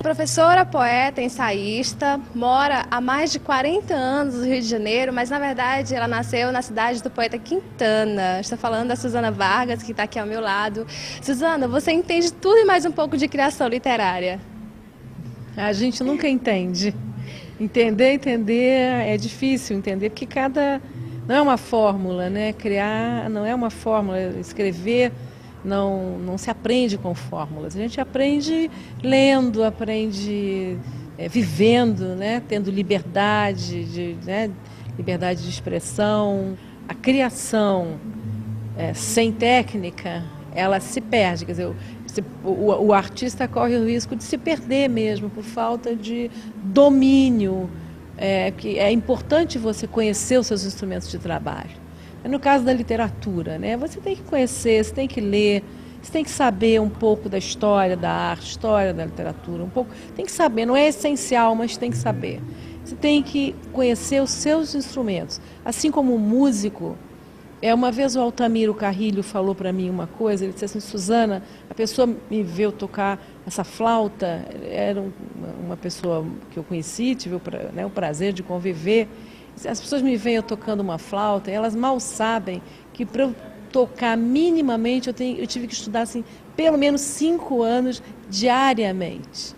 Professora, poeta, ensaísta, mora há mais de 40 anos no Rio de Janeiro, mas na verdade ela nasceu na cidade do poeta Quintana. Estou falando da Suzana Vargas, que está aqui ao meu lado. Suzana, você entende tudo e mais um pouco de criação literária? A gente nunca entende. Entender é difícil entender, porque não é uma fórmula, né? Criar não é uma fórmula, escrever não se aprende com fórmulas. A gente aprende lendo, aprende vivendo, né? Tendo liberdade liberdade de expressão. A criação sem técnica, ela se perde. Quer dizer, o artista corre o risco de se perder mesmo por falta de domínio. Que é importante você conhecer os seus instrumentos de trabalho. No caso da literatura, né, você tem que conhecer, você tem que ler, você tem que saber um pouco da história da arte, história da literatura, um pouco. Tem que saber, não é essencial, mas tem que saber. Você tem que conhecer os seus instrumentos. Assim como o músico. Uma vez o Altamiro Carrilho falou para mim uma coisa, ele disse assim: Suzana, a pessoa me viu tocar essa flauta, era uma pessoa que eu conheci, tive o prazer de conviver. As pessoas me veem eu tocando uma flauta e elas mal sabem que para eu tocar minimamente eu tive que estudar assim, pelo menos 5 anos diariamente.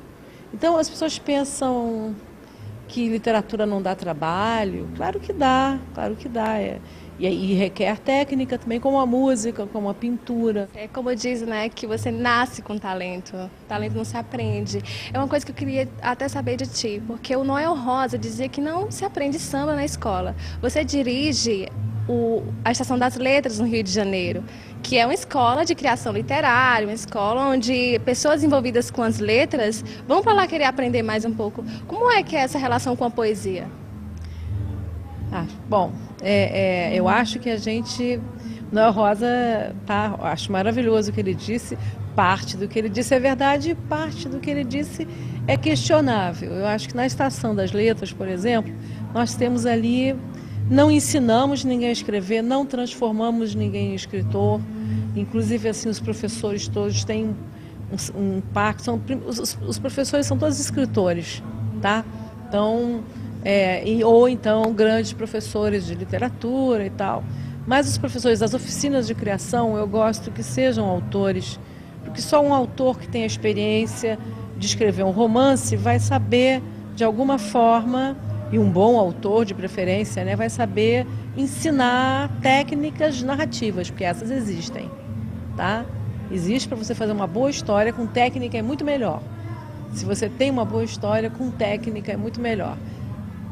Então as pessoas pensam que literatura não dá trabalho. Claro que dá, claro que dá. E requer técnica também, como a música, como a pintura. É como diz, né, que você nasce com talento. Talento não se aprende. É uma coisa que eu queria até saber de ti, porque o Noel Rosa dizia que não se aprende samba na escola. Você dirige a Estação das Letras no Rio de Janeiro, que é uma escola de criação literária, uma escola onde pessoas envolvidas com as letras vão para lá querer aprender mais um pouco. Como é que é essa relação com a poesia? Bom, eu acho que a gente... Noel Rosa, acho maravilhoso o que ele disse. Parte do que ele disse é verdade e parte do que ele disse é questionável. Eu acho que na Estação das Letras, por exemplo, nós temos ali... Não ensinamos ninguém a escrever, não transformamos ninguém em escritor. Inclusive, assim, os professores todos têm um pacto. Os professores são todos escritores, tá? Então... ou então grandes professores de literatura e tal. Mas os professores das oficinas de criação, eu gosto que sejam autores, porque só um autor que tem a experiência de escrever um romance vai saber, de alguma forma, e um bom autor de preferência, né, vai saber ensinar técnicas narrativas, porque essas existem, tá? Existe para você fazer uma boa história, com técnica é muito melhor. Se você tem uma boa história, com técnica é muito melhor.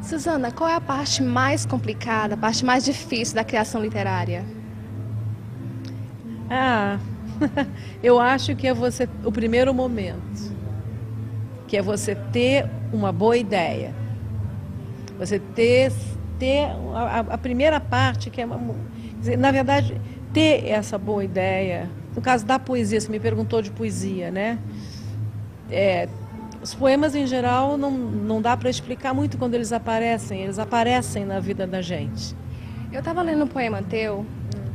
Suzana, qual é a parte mais complicada, a parte mais difícil da criação literária? Eu acho que é o primeiro momento, que é você ter uma boa ideia. Você ter a primeira parte, que é, na verdade, ter essa boa ideia. No caso da poesia, você me perguntou de poesia, né? Os poemas, em geral, não dá para explicar muito quando eles aparecem na vida da gente. Eu estava lendo um poema teu,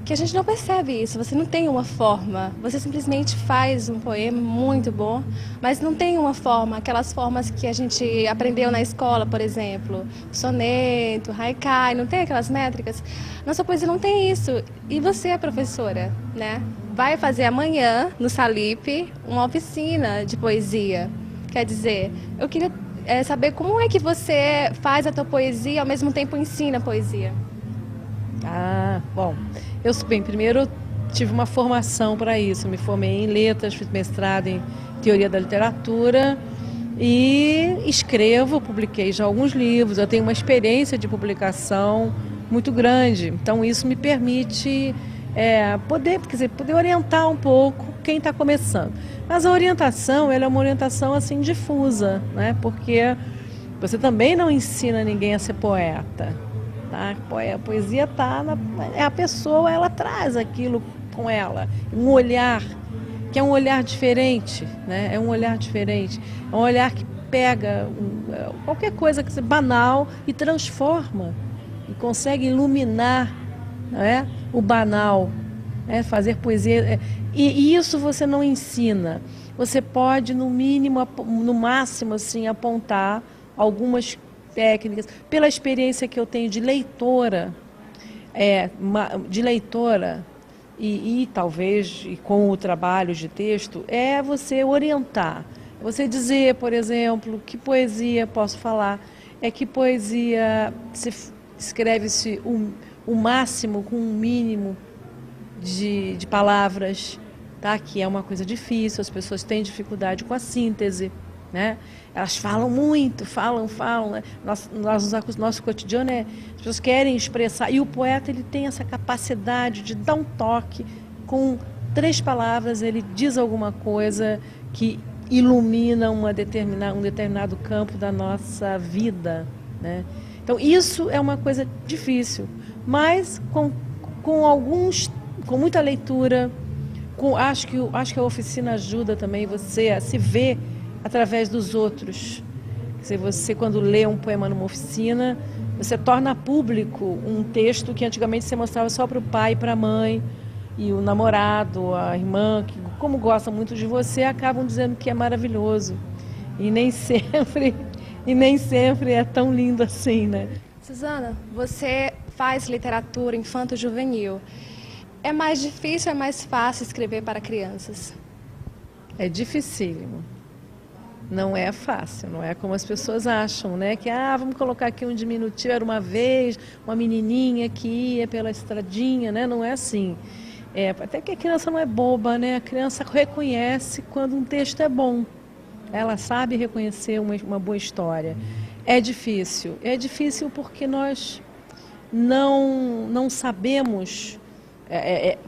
que a gente não percebe isso, você não tem uma forma, você simplesmente faz um poema muito bom, mas não tem uma forma, aquelas formas que a gente aprendeu na escola, por exemplo, soneto, haikai, não tem aquelas métricas? Nossa poesia não tem isso, e você é professora, né? Vai fazer amanhã, no Salip, uma oficina de poesia. Quer dizer, eu queria saber como é que você faz a tua poesia e ao mesmo tempo ensina a poesia. Bom, primeiro eu tive uma formação para isso, me formei em letras, fiz mestrado em teoria da literatura e publiquei já alguns livros, eu tenho uma experiência de publicação muito grande, então isso me permite poder orientar um pouco quem está começando. Mas a orientação, ela é uma orientação assim difusa, né? Porque você também não ensina ninguém a ser poeta, tá? A poesia a pessoa, ela traz aquilo com ela, um olhar que é um olhar diferente, né? É um olhar diferente, é um olhar que pega qualquer coisa que seja banal e transforma e consegue iluminar, né, o banal, fazer poesia. E isso você não ensina. você pode, no mínimo, no máximo, assim, apontar algumas técnicas. Pela experiência que eu tenho de leitora, e talvez e com o trabalho de texto, é você orientar. Você dizer, por exemplo, que poesia posso falar, que poesia se escreve-se o máximo com um mínimo de palavras, tá? Que é uma coisa difícil, as pessoas têm dificuldade com a síntese, né? Elas falam muito, falam, né? Nosso cotidiano as pessoas querem expressar, e o poeta ele tem essa capacidade de dar um toque, com 3 palavras ele diz alguma coisa que ilumina um determinado campo da nossa vida, né? Então isso é uma coisa difícil, mas com muita leitura, acho que a oficina ajuda também você a se ver através dos outros. Você, quando lê um poema numa oficina, você torna público um texto que antigamente você mostrava só para o pai e para a mãe, e o namorado, a irmã, que como gostam muito de você, acabam dizendo que é maravilhoso. E nem sempre é tão lindo assim, né? Suzana, você faz literatura infanto-juvenil. É mais difícil ou é mais fácil escrever para crianças? É dificílimo. Não é fácil, não é como as pessoas acham, né? Que, vamos colocar aqui um diminutivo, era uma vez uma menininha que ia pela estradinha, né? Não é assim. Até que a criança não é boba, né? A criança reconhece quando um texto é bom. Ela sabe reconhecer uma boa história. É difícil porque nós não sabemos,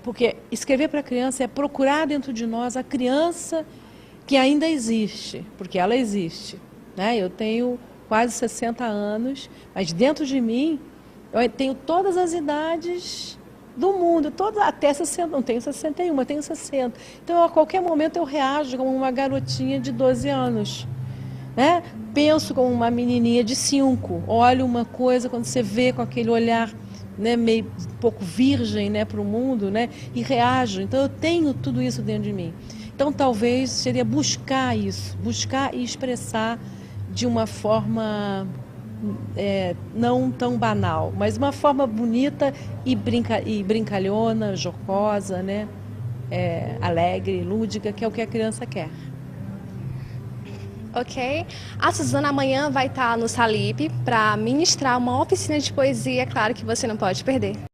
porque escrever para a criança é procurar dentro de nós a criança que ainda existe, porque ela existe, né? Eu tenho quase 60 anos, mas dentro de mim eu tenho todas as idades do mundo, até 60, não tenho 61, eu tenho 60. Então, a qualquer momento eu reajo como uma garotinha de 12 anos. Né? Penso como uma menininha de 5. Olho uma coisa, quando você vê com aquele olhar, né, meio um pouco virgem, né, para o mundo, né, e reajo. Então, eu tenho tudo isso dentro de mim. Então, talvez seria buscar isso, buscar e expressar de uma forma não tão banal, mas uma forma bonita e brincalhona, jocosa, né? Alegre, lúdica, que é o que a criança quer. Ok. A Suzana amanhã vai estar no Salip para ministrar uma oficina de poesia, claro que você não pode perder.